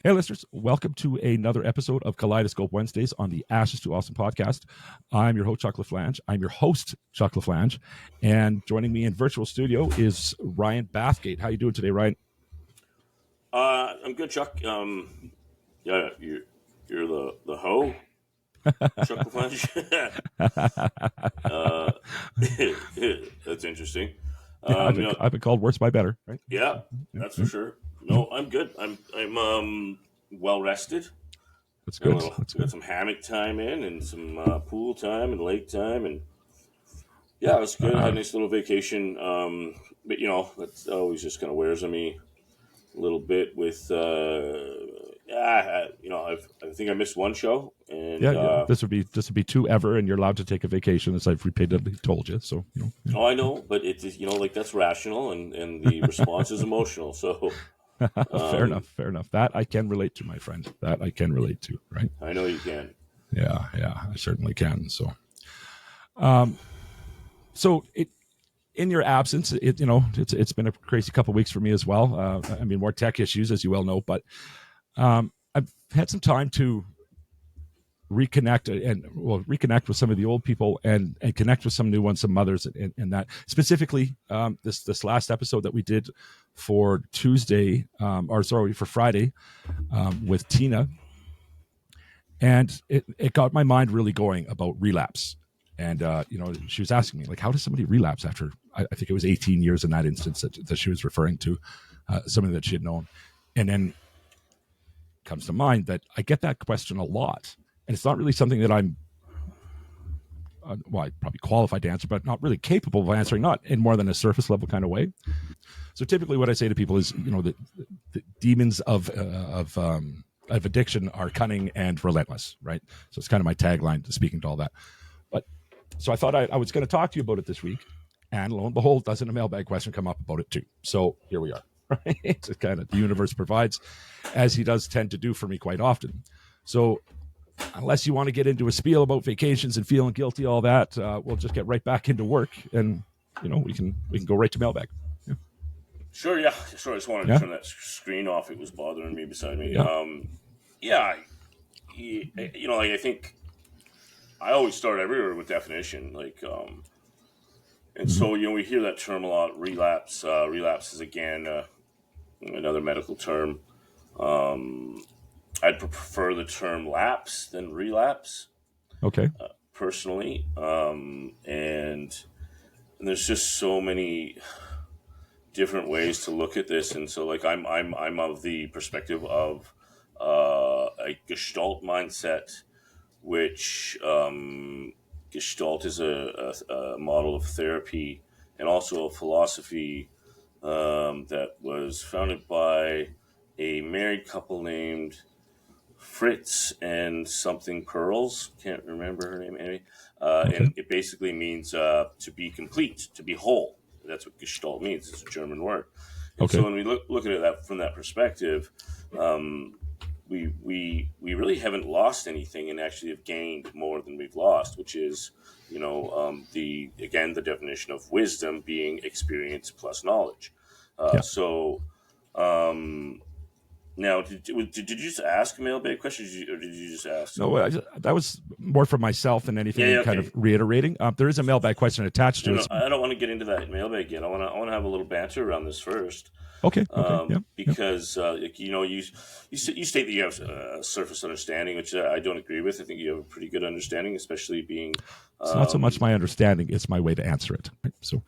Hey, listeners, welcome to another episode of Kaleidoscope Wednesdays on the Ashes to Awesome podcast. I'm your host, Chuck LaFlange. And joining me in virtual studio is Ryan Bathgate. How you doing today, Ryan? I'm good, Chuck. Yeah, you're the hoe, Chuck LaFlange. That's interesting. I've been called worse by better, right? Yeah, that's for sure. No, I'm good. I'm well rested. That's good. Got some hammock time in, and some pool time and lake time, and yeah, it was good. Had a nice little vacation. But that always just kind of wears on me a little bit with I think I missed one show, and this would be two ever, and you're allowed to take a vacation, as I've repeatedly told you. So oh, I know, but it's that's rational, and the response is emotional. So fair enough. That I can relate to, my friend. That I can relate to, right? I know you can. Yeah, I certainly can. So, in your absence, it's been a crazy couple of weeks for me as well. More tech issues, as you well know, but I've had some time to reconnect with some of the old people and connect with some new ones, some mothers, and that specifically this last episode that we did for for Friday with Tina, and it got my mind really going about relapse. And she was asking me, like, how does somebody relapse after I think it was 18 years in that instance that she was referring to, something that she had known. And then comes to mind that I get that question a lot, and it's not really something that I'm I'm probably qualified to answer, but not really capable of answering, not in more than a surface level kind of way. So typically what I say to people is, the demons of addiction are cunning and relentless, right? So it's kind of my tagline to speaking to all that. But so I thought I was going to talk to you about it this week, and lo and behold, doesn't a mailbag question come up about it too? So here we are. Right? It's kind of the universe provides, as he does tend to do for me quite often. So unless you want to get into a spiel about vacations and feeling guilty, all that, we'll just get right back into work, and we can go right to mailbag. Sure. Yeah. Sure. I just wanted to turn that screen off. It was bothering me beside me. I think I always start everywhere with definition, and so we hear that term a lot. Relapse. Relapse is again another medical term. I'd prefer the term lapse than relapse. Okay. Personally, and there's just so many different ways to look at this, and so I'm of the perspective of a Gestalt mindset, which Gestalt is a model of therapy and also a philosophy that was founded by a married couple named Fritz and something Pearls. Can't remember her name, Amy. And it basically means to be complete, to be whole. That's what Gestalt means. It's a German word. And so when we look at it from that perspective, we really haven't lost anything, and actually have gained more than we've lost, which is the definition of wisdom being experience plus knowledge. Now, did you just ask a mailbag question, or did you just ask? No, that was more for myself than anything. Kind of reiterating. There is a mailbag question attached to it. I don't want to get into that mailbag yet. I want to have a little banter around this first. Okay. Because you state that you have a surface understanding, which I don't agree with. I think you have a pretty good understanding, especially being. It's not so much my understanding; it's my way to answer it. Right? So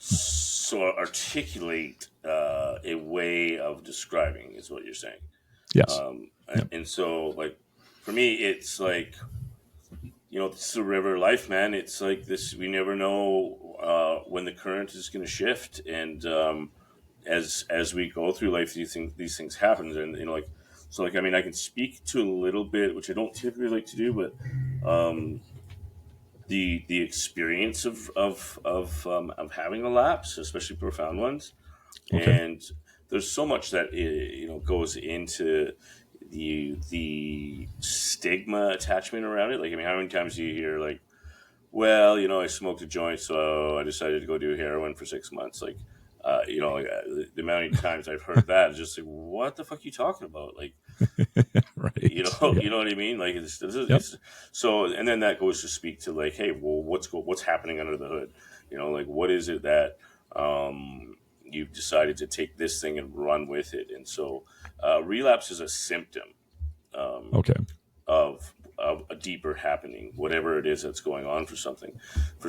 articulate a way of describing is what you're saying. Yes. And so, for me, it's it's the river of life, man. It's like this. We never know when the current is going to shift, and as we go through life, these things happen, and I can speak to a little bit, which I don't typically like to do, but the experience of having a lapse, especially profound ones, and there's so much that goes into the stigma attachment around it. How many times do you hear I smoked a joint, so I decided to go do heroin for 6 months. The amount of times I've heard that is just like, what the fuck are you talking about? Like, Right. Yeah. you know what I mean? Like, Yep. it's so, and then that goes to speak to like, hey, well, what's happening under the hood? Like, what is it that you've decided to take this thing and run with it? And so, relapse is a symptom. Um, Okay. of a deeper happening, whatever it is that's going on for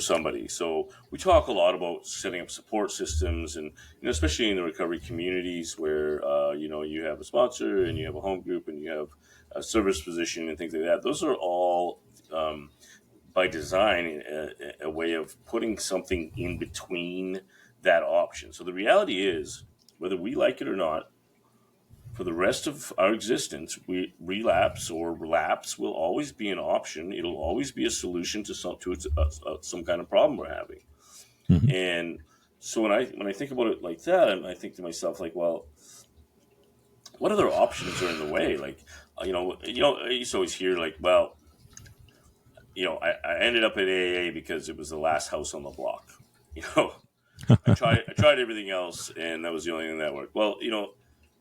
somebody. So we talk a lot about setting up support systems, and especially in the recovery communities where you have a sponsor and you have a home group and you have a service position and things like that. Those are all by design a way of putting something in between that option. So the reality is, whether we like it or not, for the rest of our existence, we relapse or relapse will always be an option. It'll always be a solution to some kind of problem we're having. Hmm. And so when I think about it like that, I think to myself like, well, what other options are in the way? Like, I used to always hear like, well, I ended up at AA because it was the last house on the block. You know, I tried everything else, and that was the only thing that worked. Well, the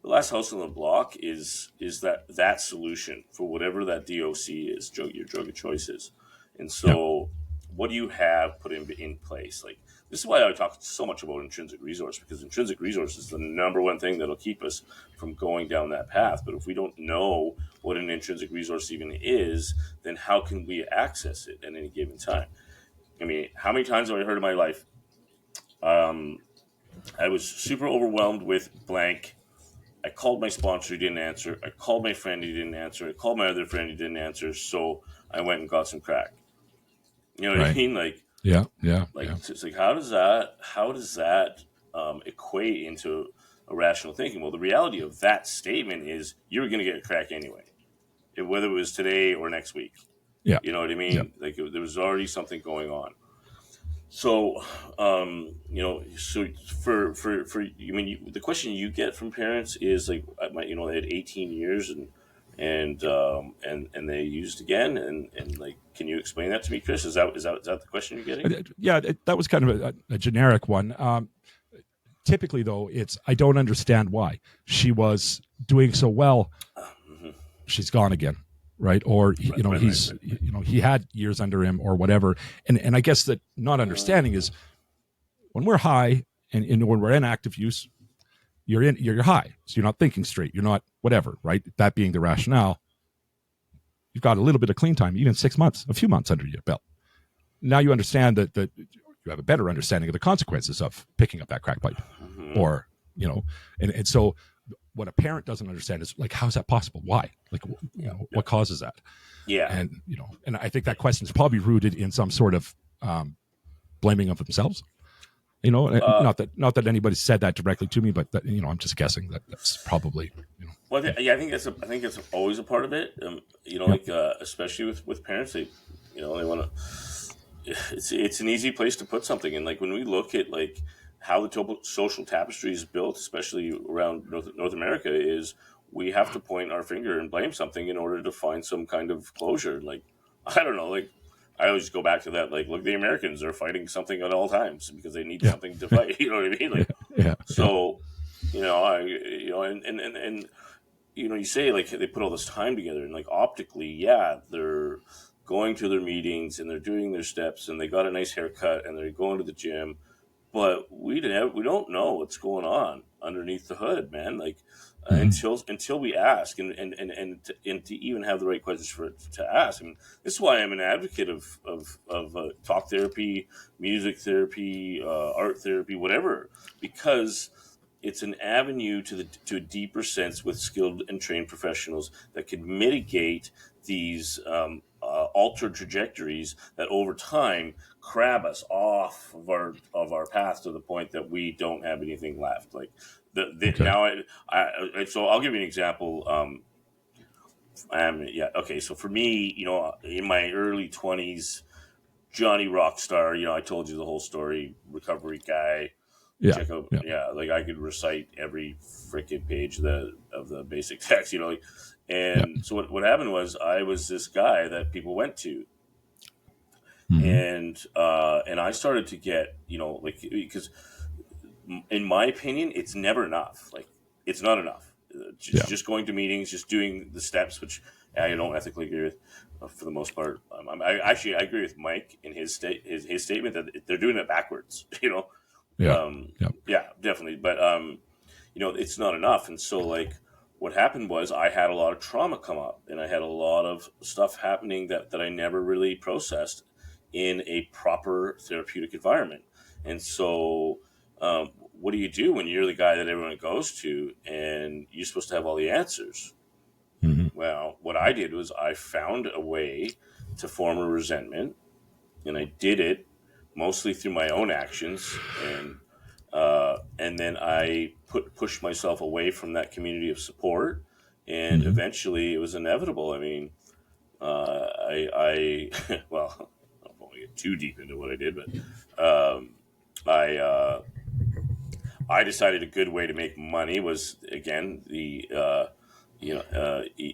last house on the block is that solution for whatever that DOC is, your drug of choice is. And Yep. so, what do you have put in place? Like, this is why I talk so much about intrinsic resource, because intrinsic resource is the number one thing that'll keep us from going down that path. But if we don't know what an intrinsic resource even is, then how can we access it at any given time? I mean, how many times have I heard in my life? Um, I was super overwhelmed with blank. I called my sponsor, he didn't answer. I called my friend, he didn't answer. I called my other friend, he didn't answer. So I went and got some crack. You know what I Right. mean? Like, Yeah. Yeah. like Yeah. it's like how does that equate into a rational thinking? Well, the reality of that statement is you're going to get a crack anyway, whether it was today or next week. Yeah. You know what I Yeah. mean? Like there was already something going on. So, so for you mean the question you get from parents is like, they had 18 years and they used again and like, can you explain that to me, Chris? Is that the question you're getting? Yeah. That was kind of a generic one. Typically, though, it's I don't understand why she was doing so well. Mhm. She's gone again, right? Or Right. he had years under him or whatever. And I guess that not understanding is when we're high and when we're in active use, you're high, so you're not thinking straight. You're not whatever, right? That being the rationale. You've got a little bit of clean time, even 6 months, a few months under your belt. Now you understand that you have a better understanding of the consequences of picking up that crack pipe, Hmm. or and so what a parent doesn't understand is like, how is that possible? Why? Like, Yeah. what causes that? Yeah. And I think that question is probably rooted in some sort of blaming of themselves. Uh, Not that anybody said that directly to me, but that, I'm just guessing that that's probably. well, yeah, I think it's always a part of it. Yep. Like especially with parents, they want to. It's an easy place to put something, and like when we look at like how the social tapestry is built, especially around North America, is we have to point our finger and blame something in order to find some kind of closure. Like, I don't know, like I always go back to that. Like, look, the Americans are fighting something at all times because they need Yeah. something to fight. You know what I mean? Yeah. Like, Yeah. Yeah. so and you say like they put all this time together, and like optically, yeah, they're going to their meetings and they're doing their steps and they got a nice haircut and they're going to the gym, but we don't know what's going on underneath the hood, man. Like Mhm. until we ask and to even have the right questions to ask. I mean, this is why I'm an advocate of talk therapy, music therapy, art therapy, whatever, because it's an avenue to a deeper sense with skilled and trained professionals that could mitigate these altered trajectories that over time crab us off of our path to the point that we don't have anything left. Like Okay. now, so I'll give you an example. Yeah, okay. So for me, in my early 20s, Johnny Rockstar. I told you the whole story. Recovery guy. Yeah. Check out, Yeah. yeah. Like I could recite every freaking page of the basic text. Yeah. And so what happened was I was this guy that people went to, Hmm. and I started to get like because in my opinion, it's never enough. Like, it's not enough. Yeah. Just going to meetings, just doing the steps, which I don't ethically agree with for the most part. I agree with Mike in his statement that they're doing it backwards. Yeah. Yeah. Yeah, definitely. But it's not enough. And so, like, what happened was I had a lot of trauma come up, and I had a lot of stuff happening that I never really processed in a proper therapeutic environment. And so, what do you do when you're the guy that everyone goes to and you're supposed to have all the answers? Hmm. Well, what I did was I found a way to form a resentment, and I did it mostly through my own actions, and then I pushed myself away from that community of support, and Hmm. eventually it was inevitable. I mean, I well, I don't want to get too deep into what I did, but I I decided a good way to make money was, again, the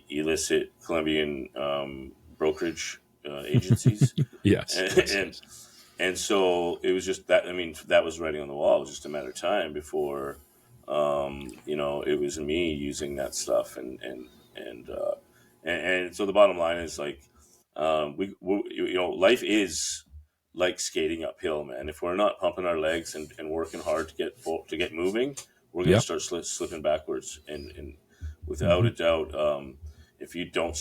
illicit Colombian brokerage agencies, Yes. Yes. and Yes. and so it was just that. I mean, that was writing on the wall. It was just a matter of time before, it was me using that stuff, and and so the bottom line is, like, life is like skating uphill, man. If we're not pumping our legs and working hard to get moving, we're going to Yep. start slipping backwards. And without Hmm. a doubt, if you don't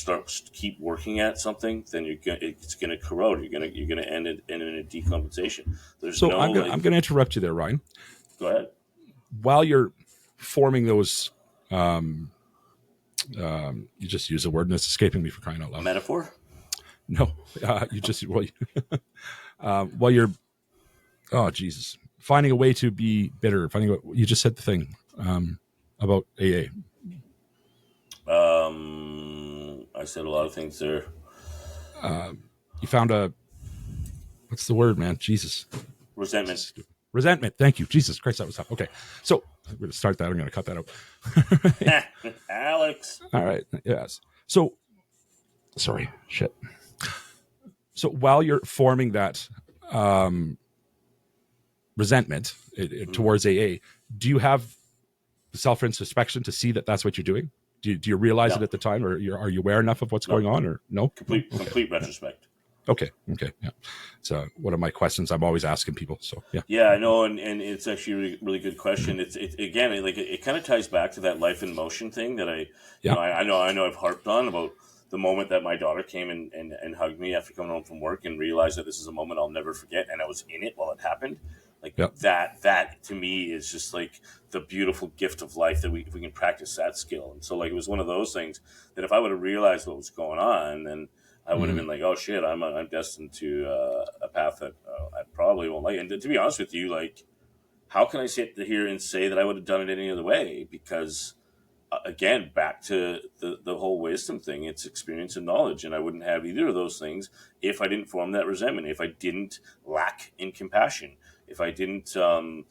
keep working at something, then it's gonna corrode. You're gonna end it in a decompensation. There's So no, I'm like, gonna interrupt you there, Ryan. go ahead. While you're forming those, you just use a word and it's escaping me for crying out loud. Metaphor. No, you just while you're, oh Jesus, finding a way to be bitter. You just said the thing about AA. I said a lot of things there. You found a, what's the word, man? Jesus. Resentment. Resentment. Thank you. Jesus Christ, that was tough. Okay. So I'm going to start that. I'm going to cut that out. Alex. All right. Yes. So, sorry. Shit. So while you're forming that resentment towards AA, do you have the self-introspection to see that that's what you're doing? Do you realize it No. at the time, or are you aware enough of what's going No. on, or no? No? Okay. Complete retrospect. Okay. Yeah. So one of my questions I'm always asking people. So yeah. Yeah, I know, and it's actually a really, really good question. It's again, it kind of ties back to that life in motion thing that Yeah. I know I've harped on about the moment that my daughter came and hugged me after coming home from work and realized that this is a moment I'll never forget, and I was in it while it happened. Like, Yeah. that to me is just like the beautiful gift of life, that if we can practice that skill. And so, like, it was one of those things that if I would have realized what was going on, then I would have been like, oh shit, I'm destined to a path that I probably won't like. And to be honest with you, like, how can I sit here and say that I would have done it any other way? Because again, back to the whole wisdom thing, it's experience and knowledge, and I wouldn't have either of those things if I didn't form that resentment, if I didn't lack in compassion, if I didn't under,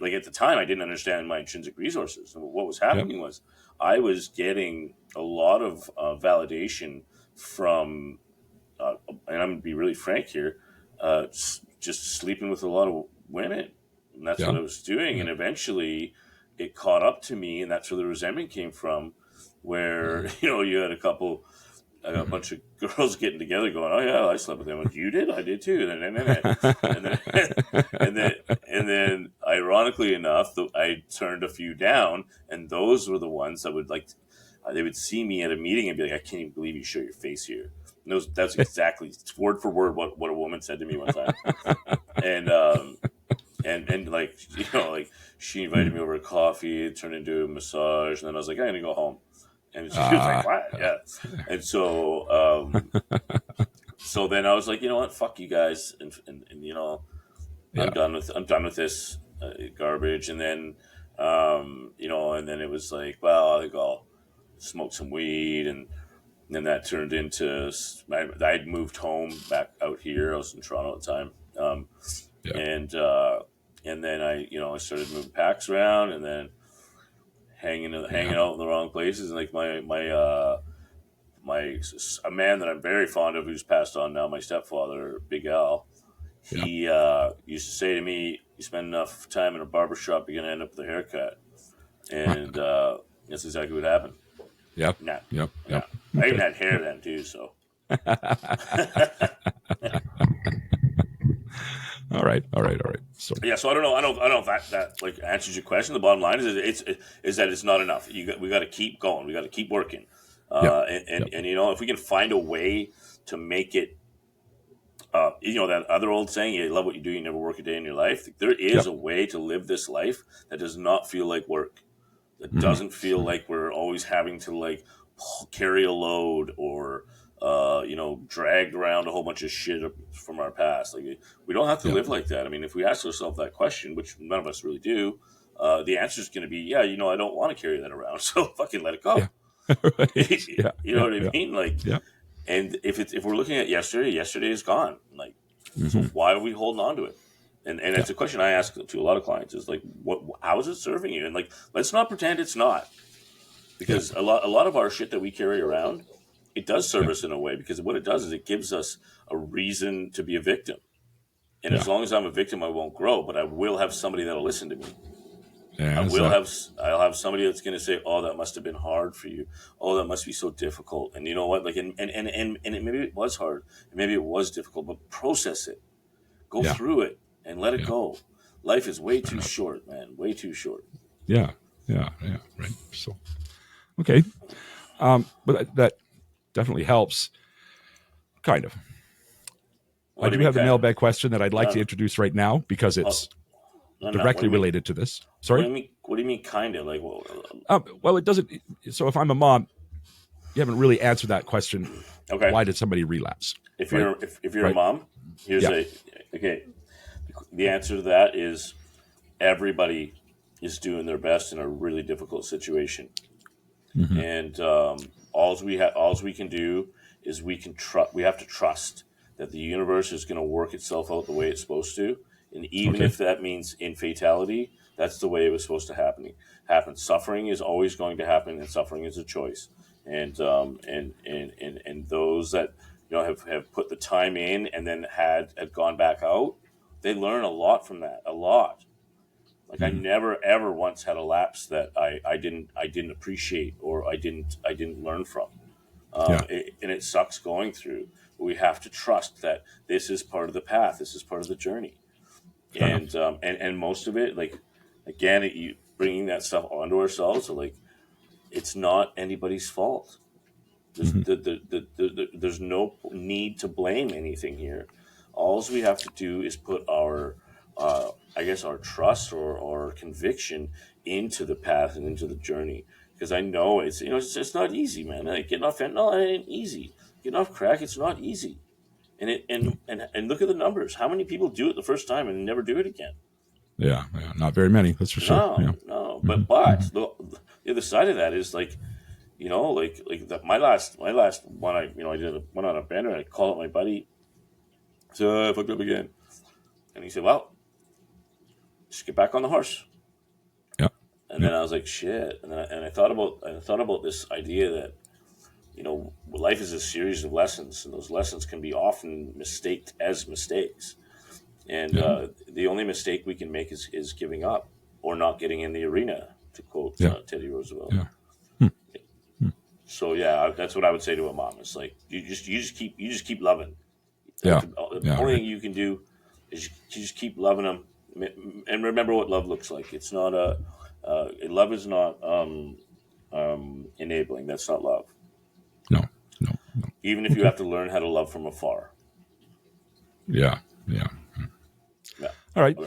like, at the time I didn't understand my intrinsic resources. And what was Yeah. happening was I was getting a lot of validation from, and I'm going to be really frank here, just sleeping with a lot of women. And that's Yeah. what I was doing. Yeah. And eventually it caught up to me, and that's where the resentment came from, where, you had a bunch of girls getting together going, oh yeah, I slept with them. You did? I did too. And then ironically enough, I turned a few down, and those were the ones that would, like, they would see me at a meeting and be like, I can't even believe you show your face here. And that's exactly word for word what a woman said to me one time. And like, like, she invited me over to coffee, it turned into a massage, and then I was like, I'm gonna go home. And she was like, what? Yeah. And so then I was like, you know what, fuck you guys, and Yeah. I'm done with this garbage. And then and then it was like, well, I think I'll smoke some weed, and then that turned into, I'd moved home back out here. I was in Toronto at the time, Yeah. and then I started moving packs around, and then hanging out in the wrong places, and like a man that I'm very fond of, who's passed on now, my stepfather, Big Al. He used to say to me, "You spend enough time in a barber shop, you're gonna end up with a haircut," and that's exactly what happened. Yep. Nah, Yep. yeah. Yep. I even Okay. had hair then too, so. All right. All right. All right. So Yeah, so I don't know. I don't know if that like answers your question. The bottom line is that it's not enough. We got to keep going. We got to keep working. yep. And if we can find a way to make it, that other old saying, "You love what you do, you never work a day in your life." There is Yep. a way to live this life that does not feel like work. That Mm-hmm. doesn't feel like we're always having to like carry a load or dragged around a whole bunch of shit from our past. Like we don't have to Yep. live like that. I mean, if we ask ourselves that question, which none of us really do, the answer is going to be, yeah, I don't want to carry that around, so fucking let it go. Yeah. Right. Yeah. You know what I mean? Like, Yeah. and if we're looking at yesterday is gone. Like, so Mm-hmm. why are we holding on to it? And it's a question I ask to a lot of clients is like, how is it serving you? And like, let's not pretend it's not, because a lot of our shit that we carry around, it does serve us in a way, because what it does is it gives us a reason to be a victim. And as long as I'm a victim, I won't grow, but I will have somebody that'll listen to me. I'll have somebody that's going to say, "Oh, that must have been hard for you. Oh, that must be so difficult." And you know what? Like, and maybe it was hard, and maybe it was difficult, but process it, go through it, and let it go. Life is way too short, man. Way too short. Yeah. Yeah. Yeah. Right. So, okay. But that definitely helps. Kind of. I do have the mailbag question that I'd like to introduce right now because it's directly related to this. Sorry? What do you mean, kind of? Like, well, it doesn't. So if I'm a mom, you haven't really answered that question. Okay. Why did somebody relapse? If you're a mom, okay. The answer to that is everybody is doing their best in a really difficult situation, and all we can do is we have to trust that the universe is going to work itself out the way it's supposed to, and even if that means in fatality, that's the way it was supposed to happen. Suffering is always going to happen, and suffering is a choice. And those that have put the time in and then had gone back out, they learn a lot from that. A lot. Like I never ever once had a lapse that I didn't appreciate or I didn't learn from. And it sucks going through. But we have to trust that this is part of the path. This is part of the journey. And most of it, like again, you bringing that stuff onto ourselves. So like, it's not anybody's fault. There's no need to blame anything here. All we have to do is put our trust or conviction into the path and into the journey. Because I know it's not easy, man. Like getting off fentanyl ain't easy. Getting off crack, it's not easy. And look at the numbers. How many people do it the first time and never do it again? Yeah, not very many. That's for sure. No. But the other side of that is like, my last one. I went on a bender and I called up my buddy. So I fucked up again, and he said, "Well, just get back on the horse." Yeah. And then I was like, "Shit!" And I thought about this idea that life is a series of lessons, and those lessons can be often mistaked as mistakes. And the only mistake we can make is giving up or not getting in the arena, to quote Teddy Roosevelt. Yeah. So that's what I would say to a mom. It's like you just keep loving. Yeah. The only thing you can do is you just keep loving them, and remember what love looks like. It's not love is not enabling. That's not love. No. Even if you have to learn how to love from afar. Yeah. All right.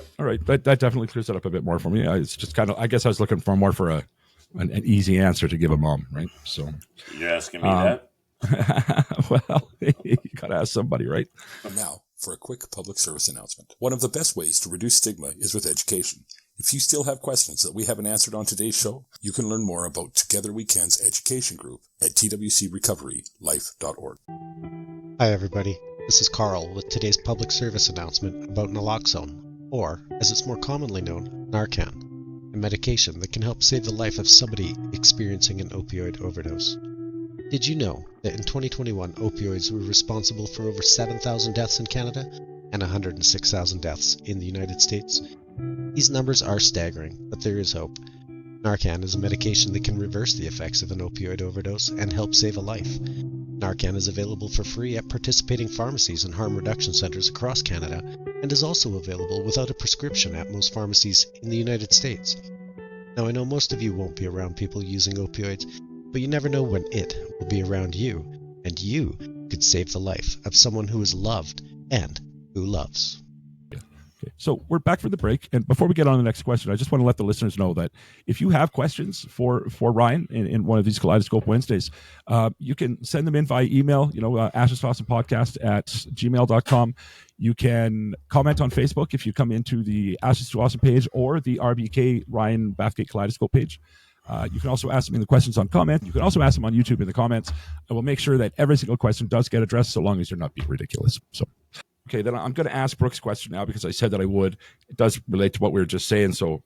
That definitely clears it up a bit more for me. It's just kind of, I guess I was looking for more for an easy answer to give a mom, right? So you're asking me that? Well, you got to ask somebody, right? Now, for a quick public service announcement. One of the best ways to reduce stigma is with education. If you still have questions that we haven't answered on today's show, you can learn more about Together We Can's education group at twcrecoverylife.org. Hi everybody, this is Carl with today's public service announcement about naloxone, or, as it's more commonly known, Narcan, a medication that can help save the life of somebody experiencing an opioid overdose. Did you know that in 2021 opioids were responsible for over 7,000 deaths in Canada, and 106,000 deaths in the United States. These numbers are staggering, but there is hope. Narcan is a medication that can reverse the effects of an opioid overdose and help save a life. Narcan is available for free at participating pharmacies and harm reduction centers across Canada, and is also available without a prescription at most pharmacies in the United States. Now, I know most of you won't be around people using opioids, but you never know when it will be around you, and you could save the life of someone who is loved and who loves. Okay. So we're back for the break, and before we get on to the next question, I just want to let the listeners know that if you have questions for Ryan in one of these Kaleidoscope Wednesdays, you can send them in via email, ashestooawesomepodcast@gmail.com. You can comment on Facebook if you come into the Ashes to Awesome page or the RBK Ryan Bathgate Kaleidoscope page. You can also ask them in the questions on comment. You can also ask them on YouTube in the comments. I will make sure that every single question does get addressed, so long as you're not being ridiculous. So, okay, then I'm going to ask Brooke's question now because I said that I would. It does relate to what we were just saying. So,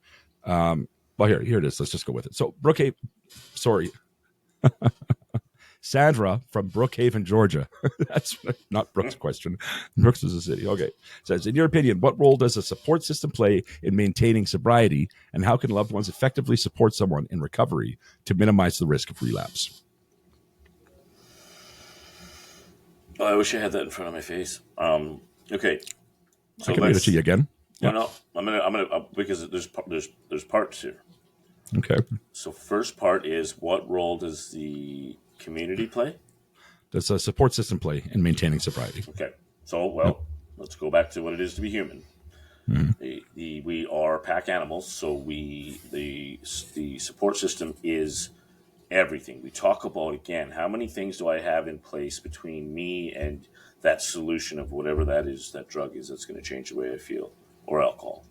well, here it is. Let's just go with it. So, Brooke, sorry. Sandra from Brookhaven, Georgia. That's not Brooke's question. Brooks is a city. Okay. Says, in your opinion, what role does a support system play in maintaining sobriety, and how can loved ones effectively support someone in recovery to minimize the risk of relapse? Oh, I wish I had that in front of my face. Okay. So I can read it to you again. Yeah. No, I'm gonna because there's parts here. Okay. So first part is, what role does the community play? Does a support system play in maintaining sobriety? Okay. So, let's go back to what it is to be human. Mm-hmm. We are pack animals, so the support system is everything. We talk about, again, how many things do I have in place between me and that solution of whatever that is, that drug is, that's going to change the way I feel, or alcohol.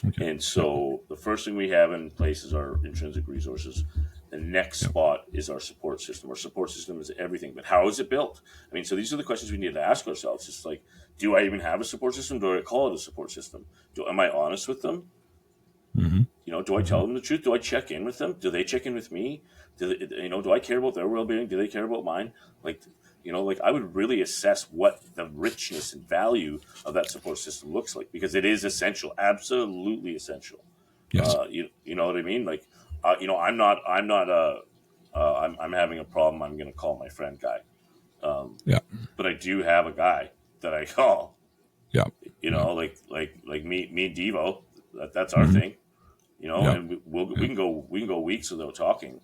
Okay. And so the first thing we have in place is our intrinsic resources. The next spot is our support system. Our support system is everything, but how is it built? I mean, so these are the questions we need to ask ourselves. It's like, do I even have a support system? Do I call it a support system? Am I honest with them? Mm-hmm. Do I tell them the truth? Do I check in with them? Do they check in with me? Do I care about their well-being? Do they care about mine? I would really assess what the richness and value of that support system looks like, because it is essential, absolutely essential. Yes. You know what I mean? I'm having a problem. I'm going to call my friend guy. But I do have a guy that I call. Yeah. Like me and Devo, that's our thing. And we can go weeks without talking,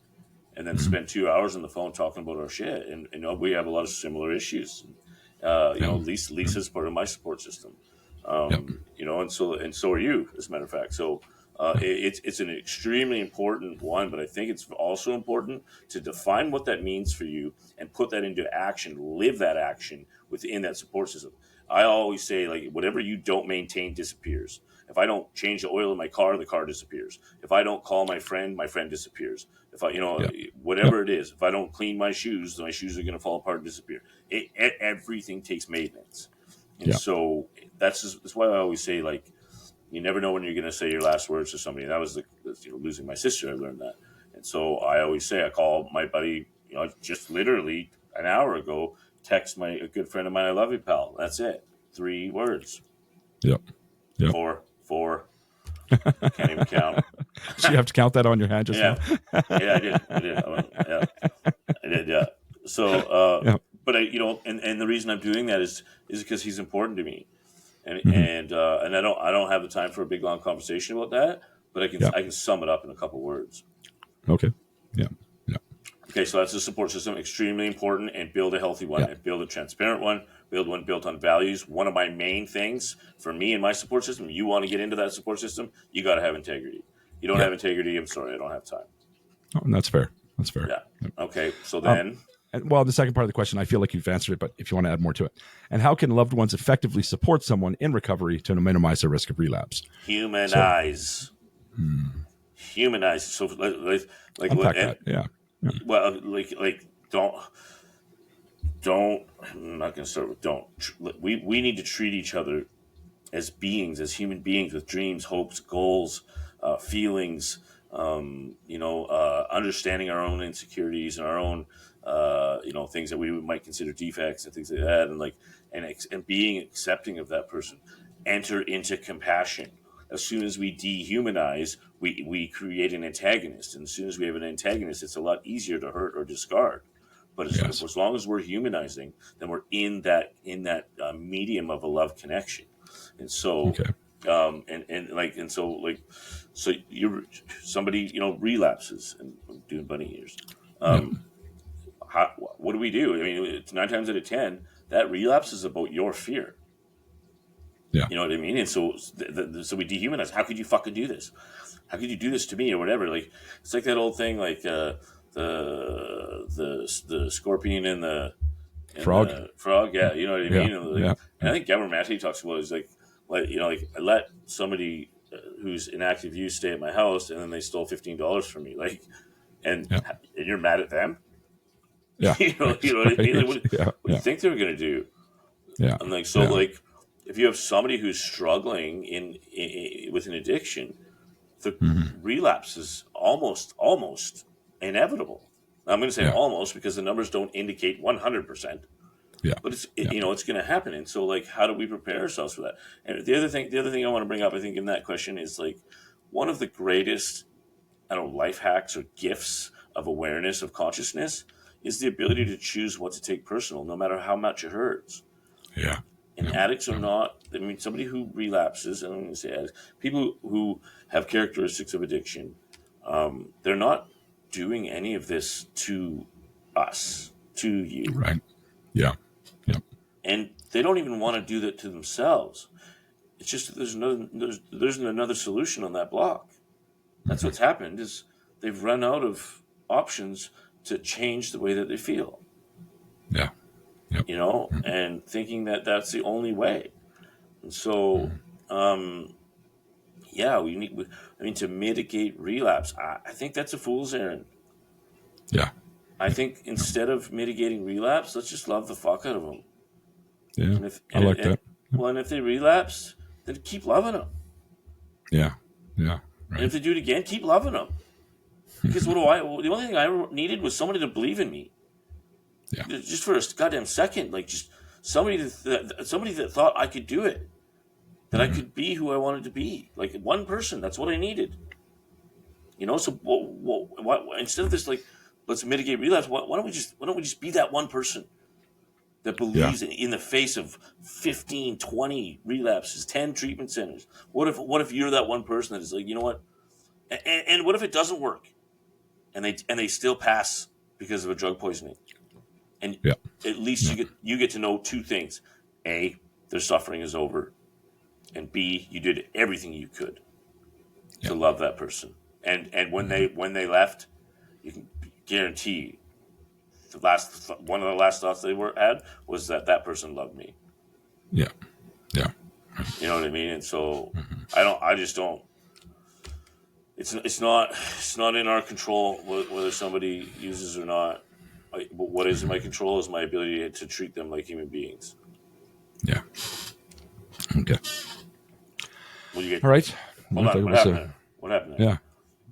and then spend 2 hours on the phone talking about our shit. And we have a lot of similar issues. Lisa's part of my support system. And so are you, as a matter of fact. So it's an extremely important one, but I think it's also important to define what that means for you and put that into action, live that action within that support system. I always say, whatever you don't maintain disappears. If I don't change the oil in my car, the car disappears. If I don't call my friend disappears. If I, whatever it is, if I don't clean my shoes are going to fall apart and disappear. Everything takes maintenance. And so that's why I always say, you never know when you're going to say your last words to somebody. That was losing my sister. I learned that. And so I always say, I call my buddy, just literally an hour ago, text a good friend of mine, I love you, pal. That's it. 3 words. Yep. Four. Can't even count. So you have to count that on your hand just now? Yeah, I did. I did, yeah. So, but and the reason I'm doing that is because he's important to me. And I don't have the time for a big long conversation about that, but I can sum it up in a couple words. Okay. Yeah. Okay, so that's the support system, extremely important, and build a healthy one, and build a transparent one, build one built on values. One of my main things for me and my support system, you want to get into that support system, you got to have integrity. You don't have integrity, I'm sorry, I don't have time. Oh, and that's fair. Yeah. Okay, so then... the second part of the question, I feel like you've answered it, but if you want to add more to it. And how can loved ones effectively support someone in recovery to minimize the risk of relapse? Humanize. Humanize. So, unpack that. Yeah. Well, don't. I'm not going to start with don't. We need to treat each other as beings, as human beings with dreams, hopes, goals, feelings. Understanding our own insecurities and our own, things that we might consider defects and things like that, and and being accepting of that person. Enter into compassion. As soon as we dehumanize, we create an antagonist. And as soon as we have an antagonist, it's a lot easier to hurt or discard. But as long as we're humanizing, then we're in that medium of a love connection. And so, so you're somebody, relapses, and I'm doing bunny ears. What do we do? I mean, it's 9 times out of 10 that relapse is about your fear. Yeah. You know what I mean? And so, so we dehumanize. How could you fucking do this? How could you do this to me or whatever? Like, it's like that old thing, like the scorpion and the frog. Yeah, you know what I mean? Yeah. And I think Gabor Mate talks about it, is like, I let somebody who's in active use stay at my house, and then they stole $15 from me. Like, and you're mad at them? Yeah. you know what I mean? Like, what do you think they're going to do? Yeah. And like, so like, if you have somebody who's struggling with an addiction, the relapse is almost inevitable. Now, I'm going to say almost, because the numbers don't indicate 100%. Yeah. But it's it's going to happen. And so, like, how do we prepare ourselves for that? And the other thing I want to bring up, I think, in that question is, like, one of the greatest, life hacks or gifts of awareness, of consciousness, is the ability to choose what to take personal, no matter how much it hurts. Yeah. And addicts are not, somebody who relapses, and I'm going to say addicts, people who have characteristics of addiction, they're not doing any of this to us, to you. Right. Yeah. Yeah. And they don't even want to do that to themselves. It's just that there isn't another solution on that block. That's what's happened, is they've run out of options to change the way that they feel. Yeah. Yep. And thinking that that's the only way. And so, we need, to mitigate relapse, I think that's a fool's errand. Yeah. I think instead of mitigating relapse, let's just love the fuck out of them. Yeah. I like that. Well, and if they relapse, then keep loving them. Yeah. Yeah. Right. And if they do it again, keep loving them. Because the only thing I needed was somebody to believe in me. Yeah. Just for a goddamn second, like, just somebody that thought I could do it, that I could be who I wanted to be. Like, one person, that's what I needed. So instead of this, like, let's mitigate relapse, why don't we just be that one person that believes in the face of 15, 20 relapses, 10 treatment centers? What if you're that one person that is like, you know what? And what if it doesn't work, and they still pass because of a drug poisoning? And at least you get to know 2 things: A, their suffering is over, and B, you did everything you could to love that person. And when they left, you can guarantee one of the last thoughts they had was that person loved me. Yeah. Yeah. You know what I mean? And so I just don't. It's not in our control whether somebody uses or not. What is in my control is my ability to treat them like human beings. Yeah. Okay. What do you get? All right. What happened there? Yeah.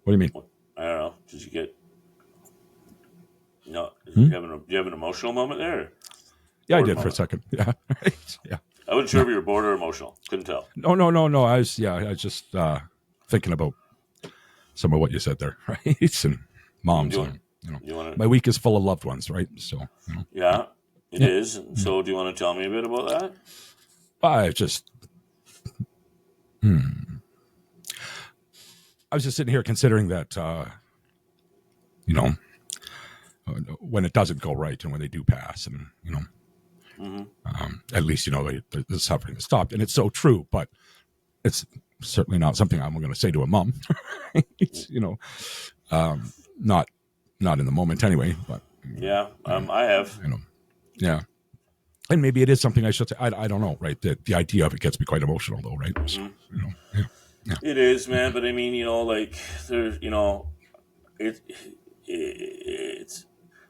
What do you mean? I don't know. Did you get? No. Do you have an emotional moment there? Yeah, I did for a second. Yeah. Right. Yeah. I wasn't sure if you were bored or emotional. Couldn't tell. No. I was just thinking about some of what you said there, right? And moms. My week is full of loved ones, right? So. Yeah, it is. And so, do you want to tell me a bit about that? I just. I was just sitting here considering that, when it doesn't go right and when they do pass, and at least the suffering is stopped, and it's so true. But it's certainly not something I'm going to say to a mom. It's not in the moment anyway. But I have. Yeah. And maybe it is something I should say. I don't know, right? The idea of it gets me quite emotional, though, right? So, It is, man. But I mean, there, it's.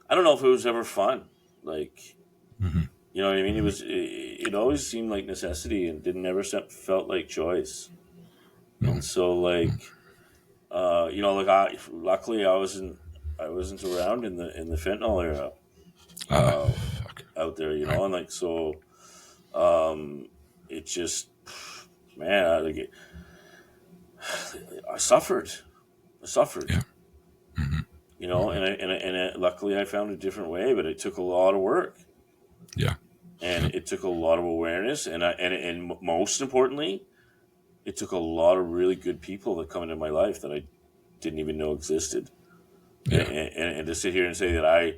I don't know if it was ever fun. Like, you know what I mean? It always seemed like necessity and never felt like choice. No. And so, like, luckily I wasn't around in the fentanyl era. Out there, and like, so It just, man, I suffered. Yeah. Mm-hmm. You know, and luckily I found a different way, but it took a lot of work. Yeah. And it took a lot of awareness, and most importantly, it took a lot of really good people that come into my life that I didn't even know existed. Yeah. And to sit here and say that I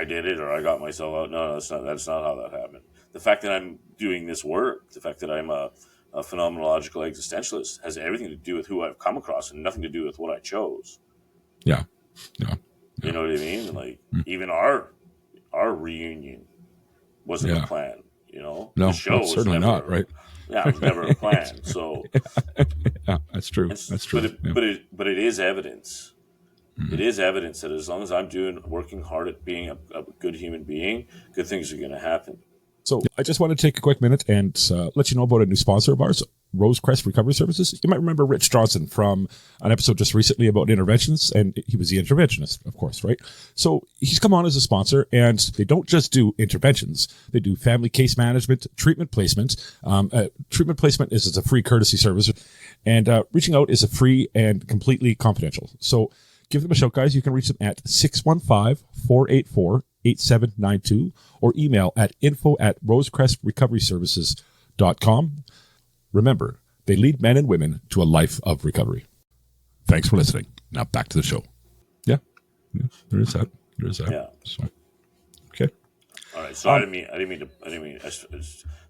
did it or I got myself out, no, that's not how that happened. The fact that I'm doing this work, the fact that I'm a phenomenological existentialist, has everything to do with who I've come across and nothing to do with what I chose. Yeah. Yeah. You know what I mean? Like even our reunion wasn't a plan. You know, No, the show was certainly never, not, right? Yeah, it was never a plan. So yeah, that's true. That's true. But it is evidence. Mm-hmm. It is evidence that as long as I'm working hard at being a good human being, good things are going to happen. So I just want to take a quick minute and let you know about a new sponsor of ours, Rosecrest Recovery Services. You might remember Rich Johnson from an episode just recently about interventions, and he was the interventionist, of course, right? So he's come on as a sponsor, and they don't just do interventions. They do family case management, treatment placement. Treatment placement is a free courtesy service, and reaching out is a free and completely confidential. So give them a shout, guys. You can reach them at 615-484-8792 or email at info@rosecrestrecoveryservices.com. Remember, they lead men and women to a life of recovery. Thanks for listening. Now back to the show. Yeah, there is that. Yeah. So, okay. All right. So I didn't mean.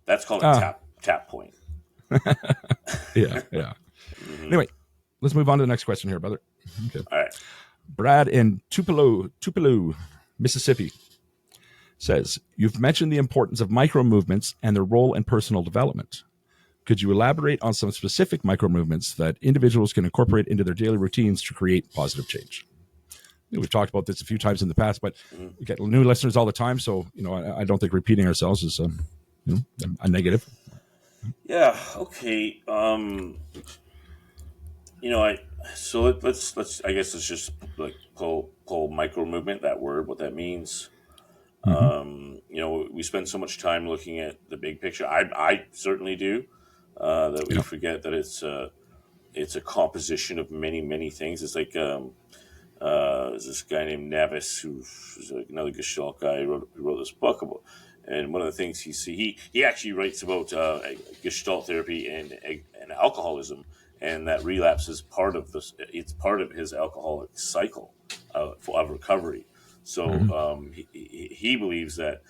That's called a tap point. Yeah. Mm-hmm. Anyway, let's move on to the next question here, brother. Okay. All right. Brad in Tupelo, Mississippi says, you've mentioned the importance of micro movements and their role in personal development. Could you elaborate on some specific micro movements that individuals can incorporate into their daily routines to create positive change? We've talked about this a few times in the past, but we get new listeners all the time. So, I don't think repeating ourselves is a negative. Yeah. Okay. Let's just like pull micro movement, that word, what that means. We spend so much time looking at the big picture. I certainly do, that we forget that it's a composition of many, many things. It's like, there's this guy named Navis, who's another Gestalt guy who wrote this book about, and one of the things he actually writes about Gestalt therapy and alcoholism. And that relapse is part of this. It's part of his alcoholic cycle of recovery. So he believes that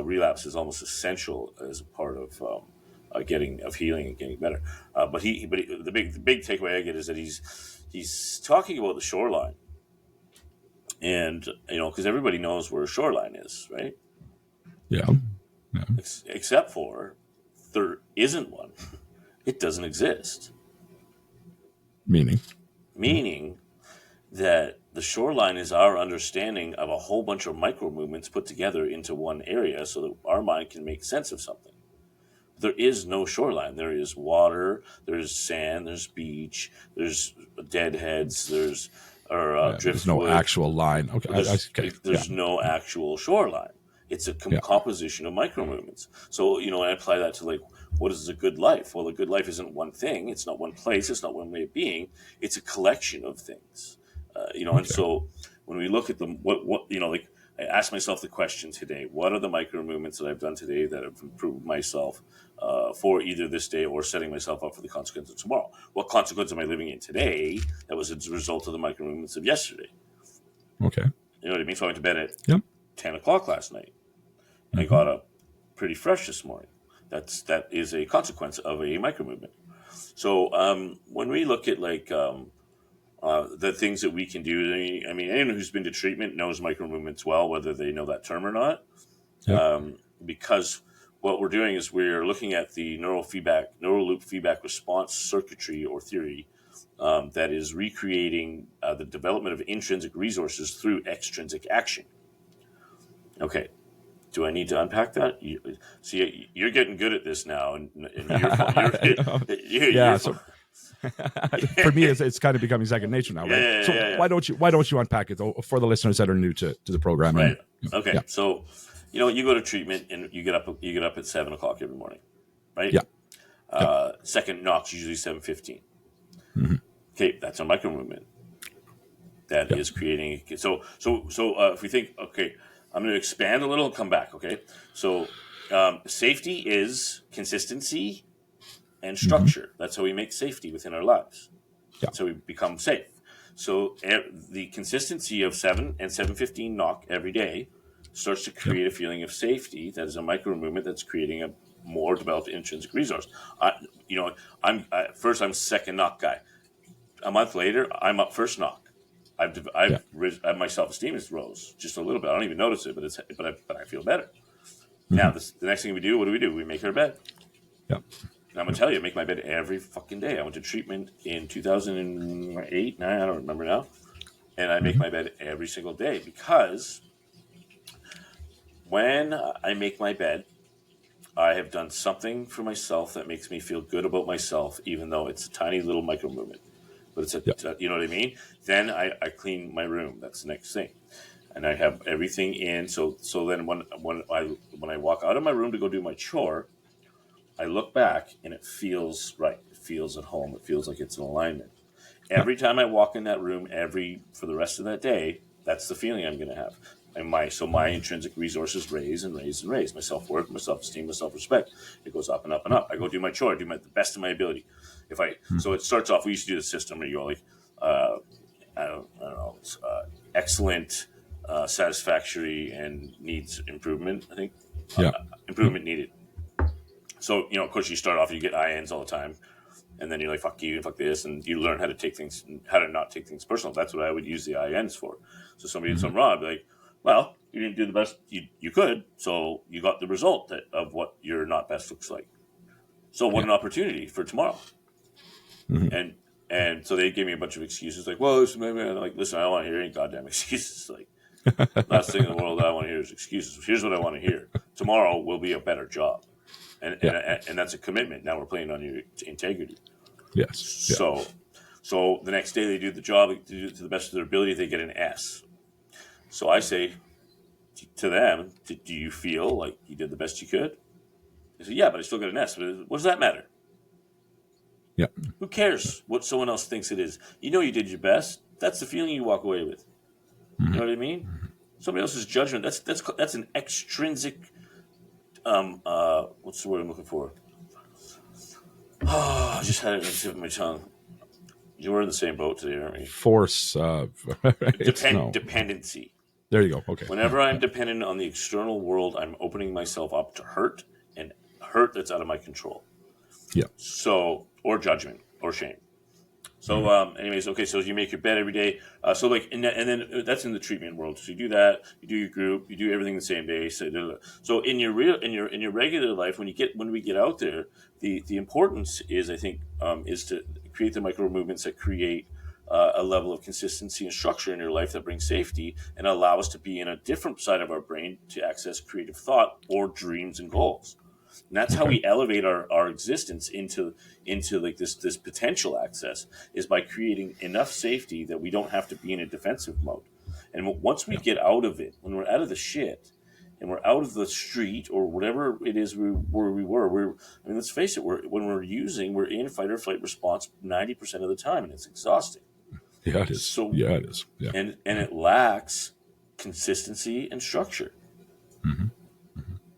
relapse is almost essential as a part of healing and getting better. But the big takeaway I get is that he's talking about the shoreline, and because everybody knows where a shoreline is, right? Yeah. Except for there isn't one. It doesn't exist. Meaning that the shoreline is our understanding of a whole bunch of micro movements put together into one area so that our mind can make sense of something. There is no shoreline. There is water, there's sand, there's beach, there's deadheads, there's driftwood. There's no actual line. Okay. There's no actual shoreline. It's a composition of micro movements. So, I apply that to like, what is a good life? Well, a good life isn't one thing. It's not one place. It's not one way of being. It's a collection of things. And so when we look at them, I ask myself the question today, what are the micro movements that I've done today that have improved myself for either this day or setting myself up for the consequences of tomorrow? What consequence am I living in today that was a result of the micro movements of yesterday? Okay. You know what I mean? So I went to bed at 10 o'clock last night. I got up pretty fresh this morning. That is a consequence of a micro movement. So when we look at the things that we can do, I mean, anyone who's been to treatment knows micro movements well, whether they know that term or not. Because what we're doing is we're looking at the neural loop feedback response circuitry or theory that is recreating the development of intrinsic resources through extrinsic action. Okay. Do I need to unpack that? You're getting good at this now, and for me, it's kind of becoming second nature now, right? Why don't you unpack it though, for the listeners that are new to the program? Right. Okay. Yeah. So You go to treatment and you get up at 7 o'clock every morning, right? Yeah. Second knock's usually 7:15. Mm-hmm. Okay, that's a micro movement. That is creating. So if we think, okay, I'm going to expand a little and come back. Okay, so safety is consistency and structure. That's how we make safety within our lives. Yeah. So we become safe. So the consistency of 7 and 7:15 knock every day starts to create a feeling of safety. That is a micro movement that's creating a more developed intrinsic resource. I'm second knock guy. A month later, I'm up first knock. My self-esteem has rose just a little bit. I don't even notice it, but I feel better. Mm-hmm. Now, the next thing we do, what do? We make our bed. Yeah. And I'm going to tell you, I make my bed every fucking day. I went to treatment in 2008, 9, I don't remember now. And I make my bed every single day because when I make my bed, I have done something for myself that makes me feel good about myself, even though it's a tiny little micro movement. But you know what I mean? Then I clean my room. That's the next thing. And I have everything in. So then when I walk out of my room to go do my chore, I look back and it feels right. It feels at home. It feels like it's in alignment. Every time I walk in that room, for the rest of that day, that's the feeling I'm going to have. And my intrinsic resources raise and raise and raise. My self-worth, my self-esteem, my self-respect. It goes up and up and up. I go do my chore. I do the best of my ability. So it starts off. We used to do the system where you go like, I don't know, excellent, satisfactory, and needs improvement. I think improvement needed. So of course, you start off. You get INs all the time. And then you're like, fuck you and fuck this. And you learn how to not take things personal. That's what I would use the INs for. So somebody did something wrong, I'd be like, well, you didn't do the best you could. So you got the result of what your not best looks like. So what an opportunity for tomorrow. Mm-hmm. And so they gave me a bunch of excuses. Like, well, I'm like, listen, I don't want to hear any goddamn excuses. Like, last thing in the world I want to hear is excuses. Here's what I want to hear. Tomorrow will be a better job. And that's a commitment. Now we're playing on your integrity. Yes. Yeah. So the next day they do the job, they do it to the best of their ability. They get an S. So I say to them, "Do you feel like you did the best you could?" They say, "Yeah, but I still got an S. What does that matter?" Yeah. Who cares what someone else thinks it is? You know you did your best. That's the feeling you walk away with. You know what I mean? Somebody else's judgment. That's an extrinsic. What's the word I'm looking for? Oh, I just had it in the tip of my tongue. You were in the same boat today, aren't we? Force. Dependency. There you go. Okay. Whenever I'm dependent on the external world, I'm opening myself up to hurt that's out of my control. Yeah. So, or judgment or shame. So, anyways, okay. So you make your bed every day. And then that's in the treatment world. So you do that. You do your group. You do everything the same day. So in your regular life, when we get out there, the importance is, I think, is to create the micro movements that create a level of consistency and structure in your life that brings safety and allow us to be in a different side of our brain to access creative thought or dreams and goals. And that's how we elevate our existence into like this potential access, is by creating enough safety that we don't have to be in a defensive mode. And once we get out of it, when we're out of the shit and we're out of the street or whatever it is where we were, let's face it, we're in fight or flight response 90% of the time, and it's exhausting. Yeah, it is. It is. Yeah. And it lacks consistency and structure. Mm-hmm.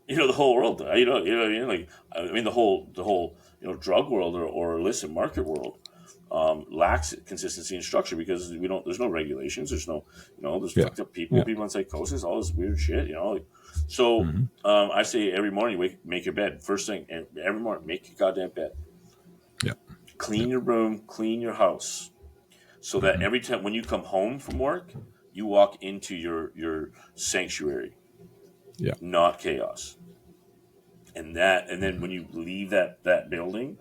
The whole world, what I mean? Like, the whole drug world or illicit market world lacks consistency and structure because there's no regulations. There's there's fucked up people on psychosis, all this weird shit, So I say every morning, make your bed. First thing, every morning, make your goddamn bed. Yeah. Clean your room, clean your house. So that every time when you come home from work, you walk into your sanctuary. Yeah. Not chaos. And then when you leave that building,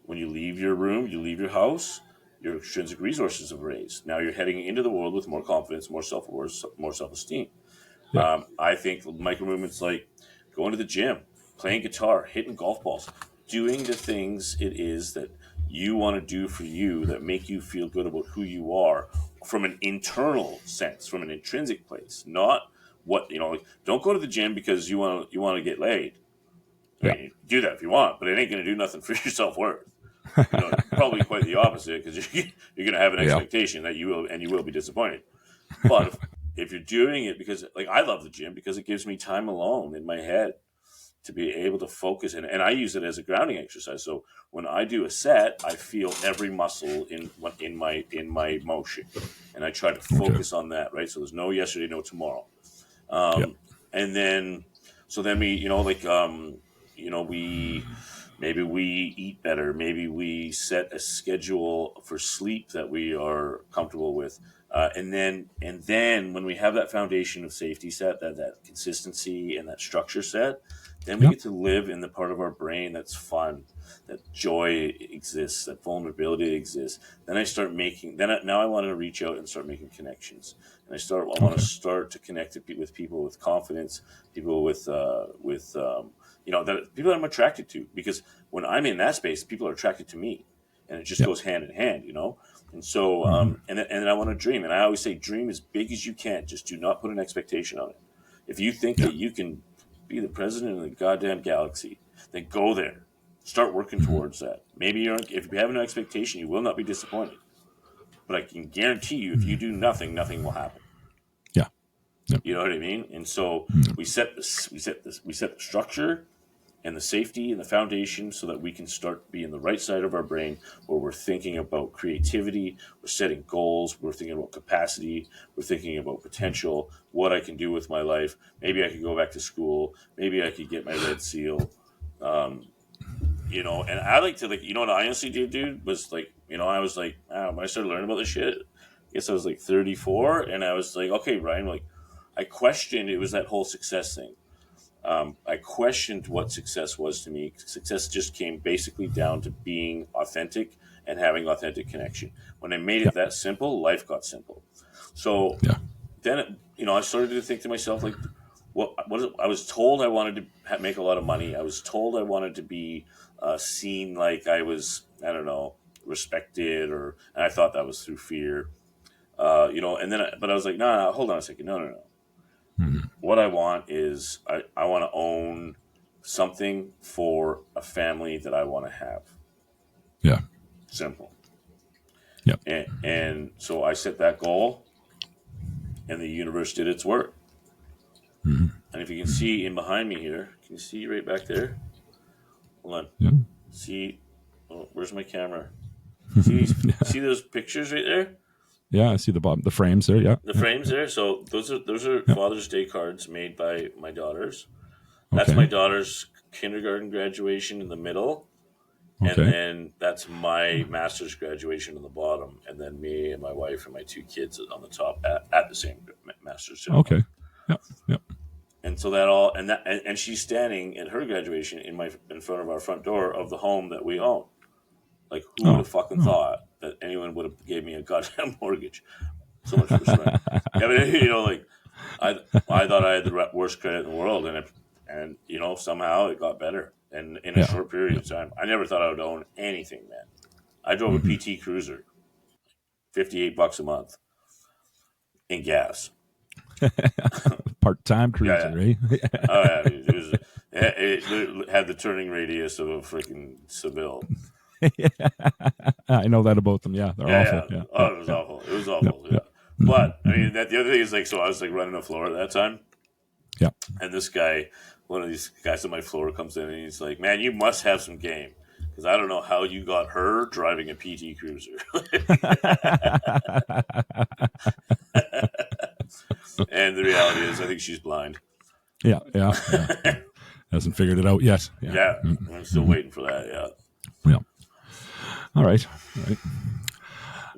when you leave your room, you leave your house, your extrinsic resources have raised. Now you're heading into the world with more confidence, more self-worth, more self-esteem. Yeah. I think micro movements like going to the gym, playing guitar, hitting golf balls, doing the things it is that you want to do for you that make you feel good about who you are from an internal sense, from an intrinsic place, not what, like, don't go to the gym because you want to get laid. I Yeah. mean, do that if you want, but it ain't going to do nothing for your self-worth. Probably quite the opposite, because you're going to have an expectation that you will be disappointed. But if you're doing it because, like, I love the gym because it gives me time alone in my head to be able to focus, and I use it as a grounding exercise. So when I do a set, I feel every muscle in my motion, and I try to focus on that. Right. So there's no yesterday, no tomorrow. And then maybe we eat better. Maybe we set a schedule for sleep that we are comfortable with. And then when we have that foundation of safety set, that consistency and that structure set, then we get to live in the part of our brain that's fun, that joy exists, that vulnerability exists. Then I start now I want to reach out and start making connections. And I want to start to connect with people with confidence, people with people that I'm attracted to, because when I'm in that space, people are attracted to me, and it just goes hand in hand, And so, and then I want to dream, and I always say, dream as big as you can. Just do not put an expectation on it. If you think that you can be the president of the goddamn galaxy, then go there. Start working towards that. Maybe if you have no expectation, you will not be disappointed. But I can guarantee you, if you do nothing, nothing will happen. Yeah. Yep. You know what I mean? And so we set the structure and the safety and the foundation so that we can start being the right side of our brain, where we're thinking about creativity, we're setting goals, we're thinking about capacity, we're thinking about potential, what I can do with my life. Maybe I could go back to school. Maybe I could get my red seal. And I like to, what I honestly did, dude, was I was like, when I started learning about this shit, I guess I was like 34, and I was like, okay, Ryan, I questioned, it was that whole success thing. I questioned what success was to me. Success just came basically down to being authentic and having authentic connection. When I made it that simple, life got simple. So then, I started to think to myself, I was told I wanted to make a lot of money. I was told I wanted to be seen like I was, I don't know, respected, and I thought that was through fear, and then, but I was like, no, hold on a second. No. Mm-hmm. What I want is I want to own something for a family that I want to have. Yeah. Simple. Yep. And so I set that goal, and the universe did its work. Mm-hmm. And if you can see in behind me here, can you see right back there? Hold on. Yeah. See, where's my camera? See those pictures right there? Yeah, I see the bottom, the frames there. Yeah, the frames there. So those are Father's Day cards made by my daughters. That's my daughter's kindergarten graduation in the middle, and then that's my master's graduation in the bottom, and then me and my wife and my two kids on the top at the same master's ceremony. Okay. Yep. And so and she's standing at her graduation in front of our front door of the home that we own. Like, who would have fucking thought that anyone would have gave me a goddamn mortgage? So much for rent. I thought I had the worst credit in the world, and somehow it got better. And in a short period of time, I never thought I would own anything, man. I drove a PT Cruiser, $58 a month in gas. Part-time cruiser, right? Oh yeah, it had the turning radius of a freaking Seville. I know that about them. Yeah, they're awful. Yeah. Oh, it was awful. It was awful. Yeah. But I mean, the other thing is, so I was running the floor at that time. Yeah. And this guy, one of these guys on my floor, comes in and he's like, "Man, you must have some game, because I don't know how you got her driving a PT Cruiser." And the reality is, I think she's blind. Yeah. Hasn't figured it out yet. Yeah. I'm still waiting for that. Yeah. All right. Is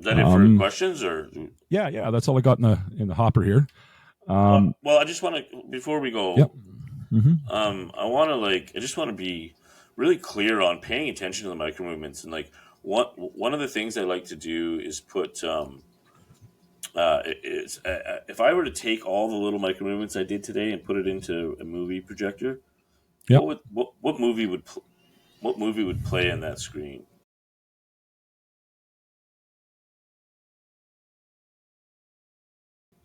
that it for questions, or? Yeah. That's all I got in the hopper here. Well, I just want to, before we go, I just want to be really clear on paying attention to the micro movements, and one of the things I like to do is put if I were to take all the little micro movements I did today and put it into a movie projector, what movie would play on that screen?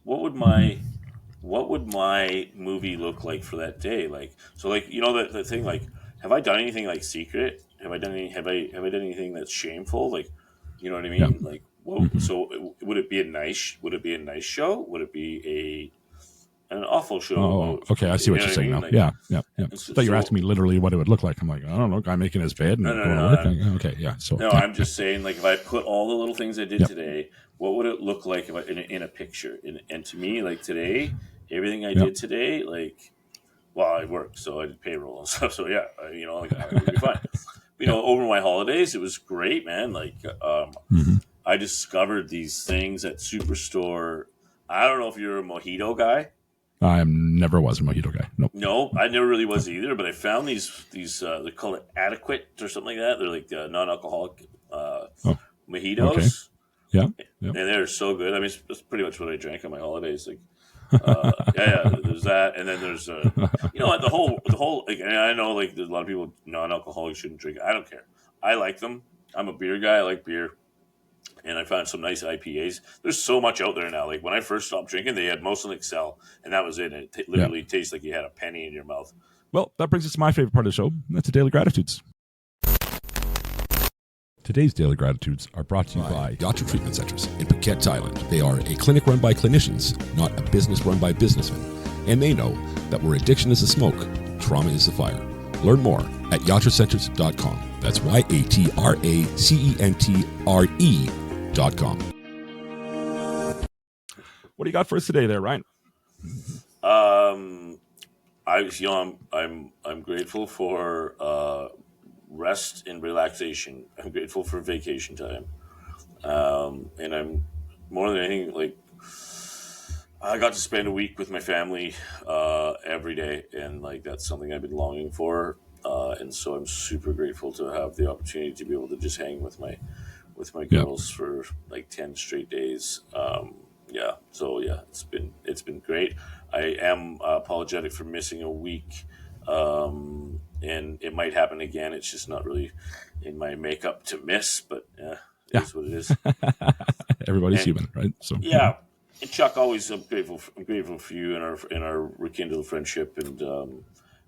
What would what would my movie look like for that day? Like, so like, you know, the thing, like, have I done anything like secret? Have I done anything that's shameful? Like, you know what I Yeah. mean? Like, whoa. Mhm. So would it be a nice show? Would it be an awful show? Oh, okay. I see You what know you're what I saying mean? now. Like, Yeah, yeah, yeah. I thought you were asking so me literally what it would look like. I'm like, I don't know, guy making his bed no, and no, going to no, work. no. Okay, yeah. So No, yeah, I'm just saying, like, if I put all the little things I did yeah, today, what would it look like if in a picture? And to me, like today, everything I yeah, did today, like, well, I worked, so I did payroll and stuff. So yeah, you know, like it would be fine. You yeah. know, over my holidays, it was great, man. Like, Hmm. I discovered these things at Superstore. I don't know if you're a mojito guy. I never was a mojito guy. Nope. No, I never really was either. But I found these they call it adequate or something like that. They're like non-alcoholic Oh, okay. mojitos, Yeah, yeah, and they're so good. I mean, that's pretty much what I drank on my holidays. Like, yeah. There's that, and then there's you know what, the whole. Like, and I know like there's a lot of people non-alcoholic shouldn't drink. I don't care. I like them. I'm a beer guy. I like beer. And I found some nice IPAs. There's so much out there now. Like when I first stopped drinking, they had Molson Excel, and that was it. And it yeah. literally tastes like you had a penny in your mouth. Well, that brings us to my favorite part of the show. And that's the Daily Gratitudes. Today's Daily Gratitudes are brought to you by Yatra Treatment Centers in Phuket, Thailand. They are a clinic run by clinicians, not a business run by businessmen. And they know that where addiction is the smoke, trauma is the fire. Learn more at yatracenters.com. That's yatracentre.com. What do you got for us today there, Ryan? I'm grateful for rest and relaxation. I'm grateful for vacation time, and I'm more than anything like I got to spend a week with my family every day, and like that's something I've been longing for. And so I'm super grateful to have the opportunity to be able to just hang with my Yeah. girls for like 10 straight days. Yeah, so yeah, it's been great. I am apologetic for missing a week, and it might happen again. It's just not really in my makeup to miss, but yeah, it Yeah. is what it is. Everybody's And human, right? So yeah, and Chuck, always I'm grateful for you and our rekindled friendship, yeah,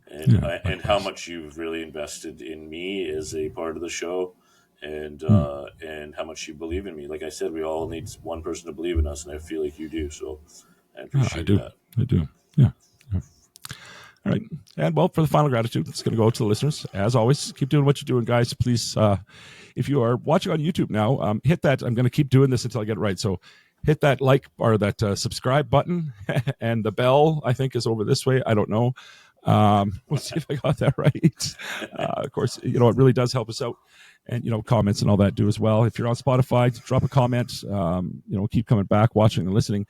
and how likewise. much you've really invested in me as a part of the show, Hmm. and how much you believe in me. Like I said, we all need one person to believe in us, and I feel like you do. So I Yeah, I appreciate do. that. I do. Yeah. Yeah. All right. And well, for the final gratitude, it's going to go to the listeners. As always, keep doing what you're doing, guys. Please, if you are watching on YouTube now, hit that. I'm going to keep doing this until I get it right. So hit that like or that subscribe button, and the bell, I think, is over this way. I don't know. We'll see if I got that right. Of course, it really does help us out. And, comments and all that do as well. If you're on Spotify, drop a comment. Keep coming back, watching and listening.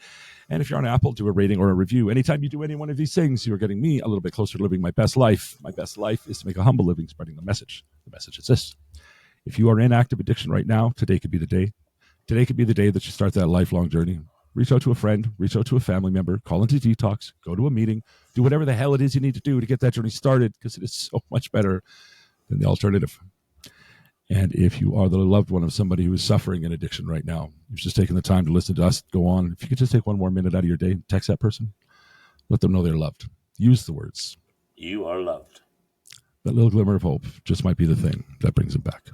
And if you're on Apple, do a rating or a review. Anytime you do any one of these things, you are getting me a little bit closer to living my best life. My best life is to make a humble living, spreading the message. The message is this. If you are in active addiction right now, today could be the day. Today could be the day that you start that lifelong journey. Reach out to a friend, reach out to a family member, call into detox, go to a meeting, do whatever the hell it is you need to do to get that journey started, because it is so much better than the alternative. And if you are the loved one of somebody who is suffering in addiction right now, who's just taking the time to listen to us go on, if you could just take one more minute out of your day, text that person, let them know they're loved. Use the words. You are loved. That little glimmer of hope just might be the thing that brings them back.